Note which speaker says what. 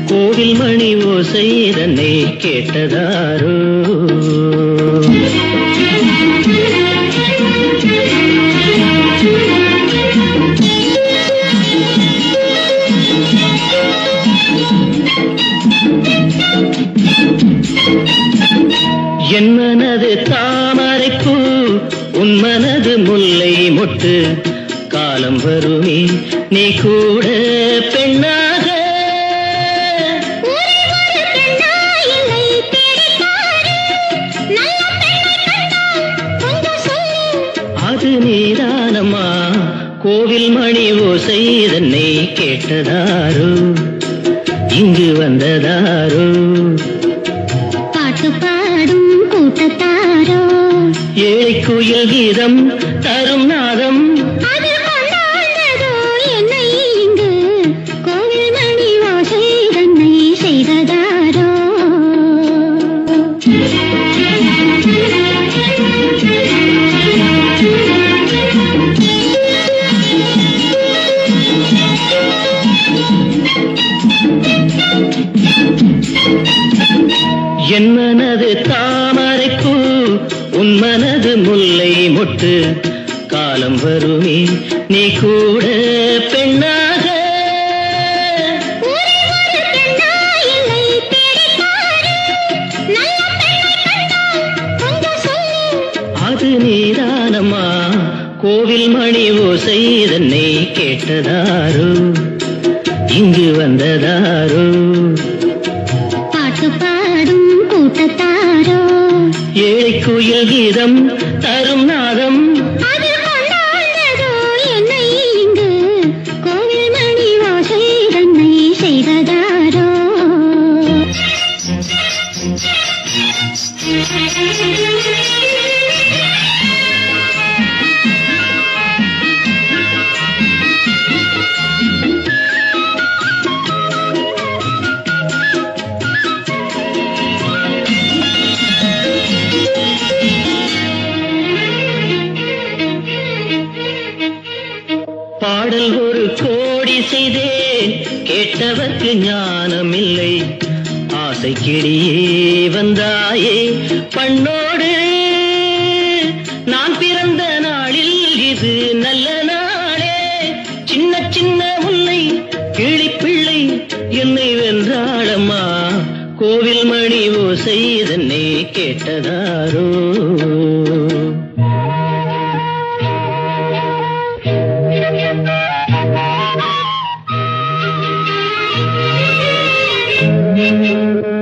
Speaker 1: கோவில் மணி ஓசை தன்னை கேட்டதாரோ என் மனது தாமரைப்பூ உன் மனது முல்லை மொட்டு காலம் வருமே நீ கூட பெண்ணாக அது நீதானம்மா கோவில் மணி ஓசை தன்னை கேட்டதாரோ இங்கு வந்ததாரோ
Speaker 2: பாட்டு பாடும் கூட்டத்தாரோ
Speaker 1: ஏழை குயில் கீதம் தரும் நாதம்
Speaker 2: என்னை இங்கு கோவில் மணி ஓசை தன்னை செய்ததாரோ
Speaker 1: என் மனது தாமரைப்பூ உன் மனது முல்லை மொட்டு காலம் வருமே நீ கூட பெண்ணாக அது நீதானம்மா கோவில் மணி ஓசை தன்னை கேட்டதாரோ இங்கு வந்ததாரோ
Speaker 2: பாட்டு பாடும் கூட்டத்தாரோ
Speaker 1: ஏழை குயில் கீதம் தரும் நாதம்
Speaker 2: என்னை இங்கு கோவில் மணி ஓசை தன்னை செய்ததாரோ
Speaker 1: பாடல் ஒரு கோடி செய்தேன் கேட்டவர்க்கு ஞானம் இல்லை ஆசை கிளியே வந்தாயே பண்ணோடு நான் பிறந்த நாளில் இது நல்ல நாளே சின்ன சின்ன முல்லை கிளிப்பிள்ளை என்னை வென்றாளம்மா கோவில் மணி ஓசை தன்னை கேட்டதாரோ
Speaker 2: Thank you.